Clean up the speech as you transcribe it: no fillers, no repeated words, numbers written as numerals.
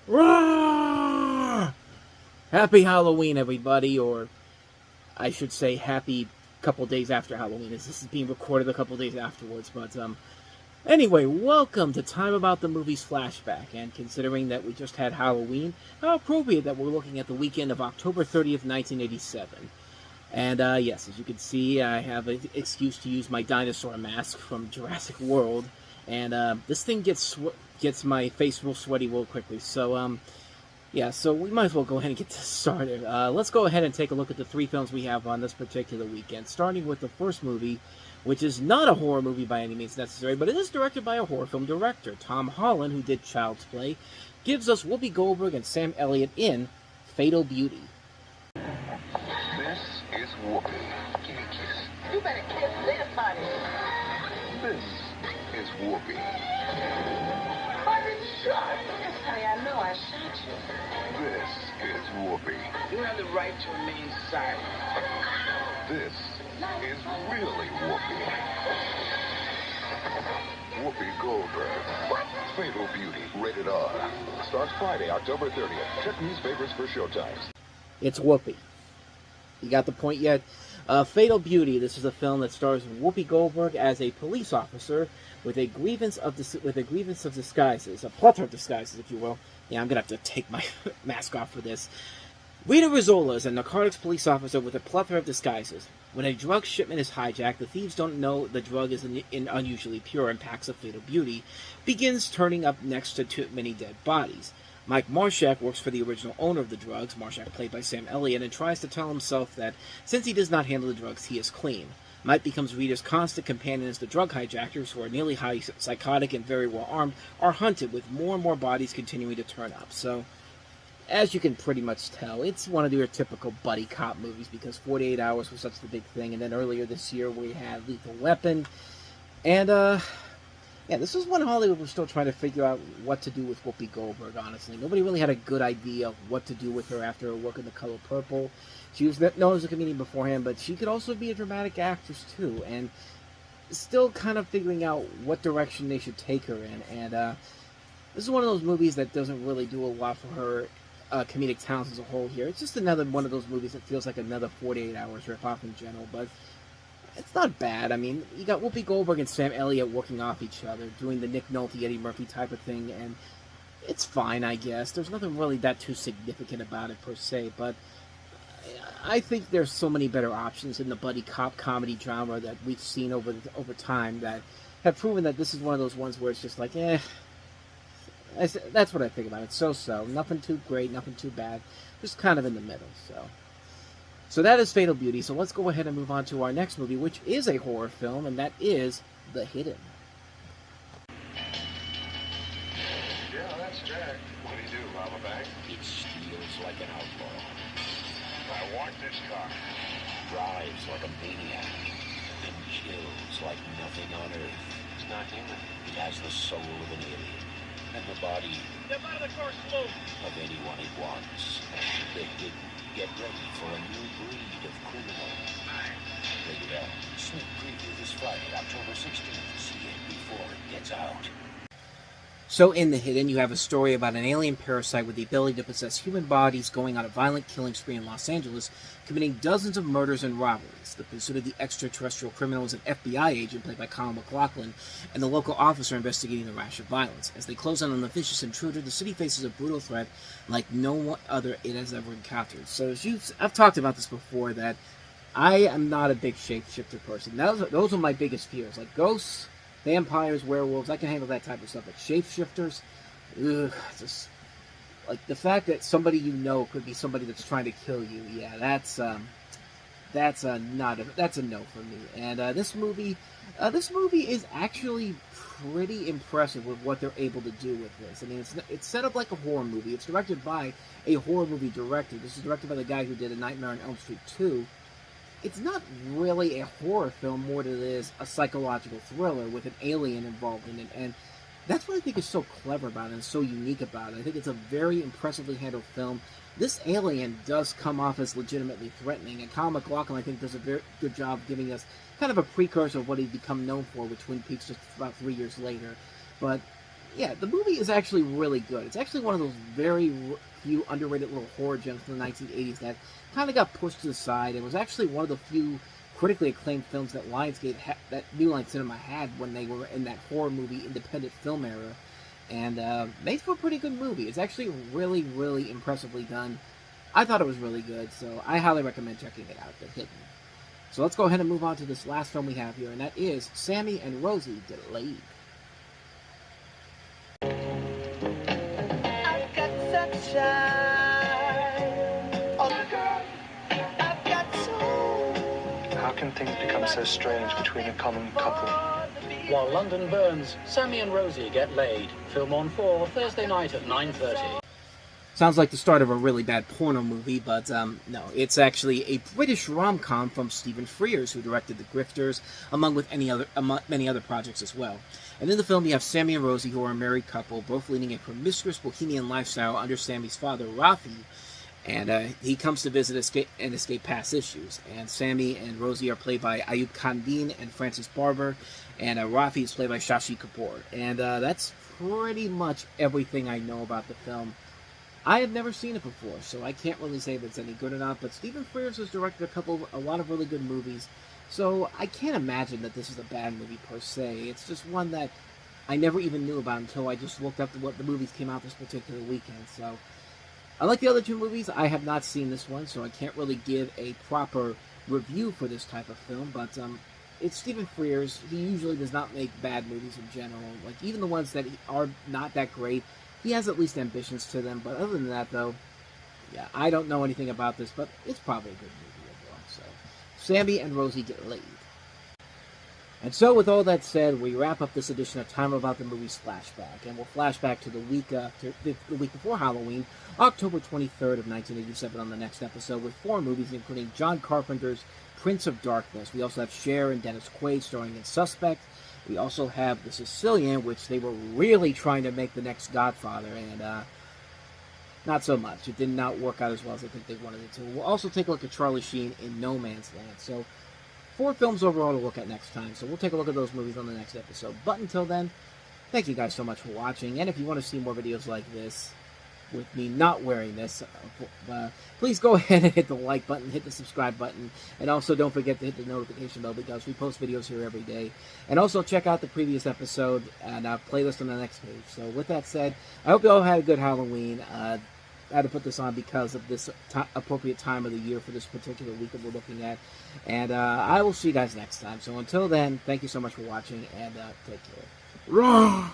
Roar! Happy Halloween, everybody, or I should say happy couple days after Halloween, as this is being recorded a couple days afterwards. But anyway, welcome to Time About the Movies Flashback, and considering that we just had Halloween, how appropriate that we're looking at the weekend of October 30th, 1987. And yes, as you can see, I have an excuse to use my dinosaur mask from Jurassic World, and this thing gets my face real sweaty real quickly. So yeah, so we might as well go ahead and get this started. Let's go ahead and take a look at the three films we have on this particular weekend, starting with the first movie, which is not a horror movie by any means necessary, but it is directed by a horror film director. Tom Holland, who did Child's Play, gives us Whoopi Goldberg and Sam Elliott in Fatal Beauty. This is Whoopi. Give me a kiss. You better kiss this, honey. This is Whoopi. I've been shot. Yes, honey, I know I shot you. This is Whoopi. You have the right to remain silent. This is really Whoopi. Whoopi Goldberg. What? Fatal Beauty, rated R. Starts Friday, October 30th. Check these favorites for showtimes. It's Whoopi. You got the point yet? Fatal Beauty. This is a film that stars Whoopi Goldberg as a police officer with a grievance of disguises, a plethora of disguises, if you will. Yeah, I'm gonna have to take my mask off for this. Rita Rizzola is a narcotics police officer with a plethora of disguises. When a drug shipment is hijacked, the thieves don't know the drug is unusually pure, and packs of Fatal Beauty begins turning up next to too many dead bodies. Mike Marshak works for the original owner of the drugs, Marshak played by Sam Elliott, and tries to tell himself that since he does not handle the drugs, he is clean. Mike becomes Rita's constant companion as the drug hijackers, who are nearly psychotic and very well armed, are hunted, with more and more bodies continuing to turn up. So, as you can pretty much tell, it's one of your typical buddy cop movies, because 48 Hours was such the big thing, and then earlier this year we had Lethal Weapon, and yeah, this was when Hollywood was still trying to figure out what to do with Whoopi Goldberg, honestly. Nobody really had a good idea of what to do with her after her work in The Color Purple. She was known as a comedian beforehand, but she could also be a dramatic actress, too, and still kind of figuring out what direction they should take her in. And this is one of those movies that doesn't really do a lot for her comedic talents as a whole here. It's just another one of those movies that feels like another 48 Hours ripoff in general, but it's not bad. I mean, you got Whoopi Goldberg and Sam Elliott working off each other, doing the Nick Nolte, Eddie Murphy type of thing, and it's fine, I guess. There's nothing really that too significant about it, per se, but I think there's so many better options in the buddy cop comedy genre that we've seen over time that have proven that this is one of those ones where it's just like, that's what I think about it. So-so. Nothing too great, nothing too bad. Just kind of in the middle, So that is Fatal Beauty, so let's go ahead and move on to our next movie, which is a horror film, and that is The Hidden. Yeah, that's Jack. What do you do, rob a bank? It steals like an outlaw, I want this car. drives like a maniac, and kills like nothing on earth. It's not human. It has the soul of an alien, and the body Step out of the car slow. of anyone it wants. The Hidden. Get ready for a new breed of criminal. Rated R. Sneak preview this Friday, October 16th. See it before it gets out. So in The Hidden, you have a story about an alien parasite with the ability to possess human bodies going on a violent killing spree in Los Angeles, committing dozens of murders and robberies. The pursuit of the extraterrestrial criminal is an FBI agent, played by Colin McLaughlin, and the local officer investigating the rash of violence. As they close in on the vicious intruder, the city faces a brutal threat like no one other it has ever encountered. So I've talked about this before, that I am not a big shapeshifter person. Those are my biggest fears, like ghosts, vampires, werewolves. I can handle that type of stuff, but shapeshifters, just like the fact that somebody you know could be somebody that's trying to kill you. Yeah, that's a no for me. And this movie is actually pretty impressive with what they're able to do with this. I mean, it's set up like a horror movie. It's directed by a horror movie director. This is directed by the guy who did A Nightmare on Elm Street 2. It's not really a horror film more than it is a psychological thriller with an alien involved in it, and that's what I think is so clever about it and so unique about it. I think it's a very impressively handled film. This alien does come off as legitimately threatening, and Colin McLaughlin, I think, does a very good job giving us kind of a precursor of what he'd become known for with Twin Peaks just about 3 years later. But yeah, the movie is actually really good. It's actually one of those very few underrated little horror gems from the 1980s that kind of got pushed to the side. It was actually one of the few critically acclaimed films that that New Line Cinema had when they were in that horror movie independent film era, and made for a pretty good movie. It's actually really, really impressively done. I thought it was really good, so I highly recommend checking it out. The Hidden. So let's go ahead and move on to this last film we have here, and that is Sammy and Rosie Delayed. I've got sunshine on the girl. I've got soul. How can things become so strange between a common couple? While London burns, Sammy and Rosie get laid. Film on 4, Thursday night at 9:30. Sounds like the start of a really bad porno movie, but no. It's actually a British rom-com from Stephen Frears, who directed The Grifters, among many other projects as well. And in the film, you have Sammy and Rosie, who are a married couple, both leading a promiscuous bohemian lifestyle under Sammy's father, Rafi. And he comes to visit and escape past issues. And Sammy and Rosie are played by Ayub Khandin and Francis Barber, and Rafi is played by Shashi Kapoor. And that's pretty much everything I know about the film. I have never seen it before, so I can't really say if it's any good or not, but Stephen Frears has directed a lot of really good movies, so I can't imagine that this is a bad movie per se. It's just one that I never even knew about until I just looked up what the movies came out this particular weekend. So, unlike the other two movies, I have not seen this one, so I can't really give a proper review for this type of film, but it's Stephen Frears. He usually does not make bad movies in general. Like, even the ones that are not that great, he has at least ambitions to them, but other than that, though, yeah, I don't know anything about this, but it's probably a good movie overall. So, Sammy and Rosie Get Laid. And so, with all that said, we wrap up this edition of Time About the Movies Flashback, and we'll flash back to the week before Halloween, October 23rd of 1987 on the next episode, with 4 movies, including John Carpenter's Prince of Darkness. We also have Cher and Dennis Quaid starring in Suspect. We also have The Sicilian, which they were really trying to make the next Godfather, and not so much. It did not work out as well as I think they wanted it to. We'll also take a look at Charlie Sheen in No Man's Land. So, 4 films overall to look at next time, so we'll take a look at those movies on the next episode. But until then, thank you guys so much for watching, and if you want to see more videos like this, with me not wearing this, please go ahead and hit the like button, hit the subscribe button, and also don't forget to hit the notification bell because we post videos here every day. And also check out the previous episode and playlist on the next page. So with that said, I hope you all had a good Halloween. I had to put this on because of this appropriate time of the year for this particular week that we're looking at. And I will see you guys next time. So until then, thank you so much for watching, and take care. Raw!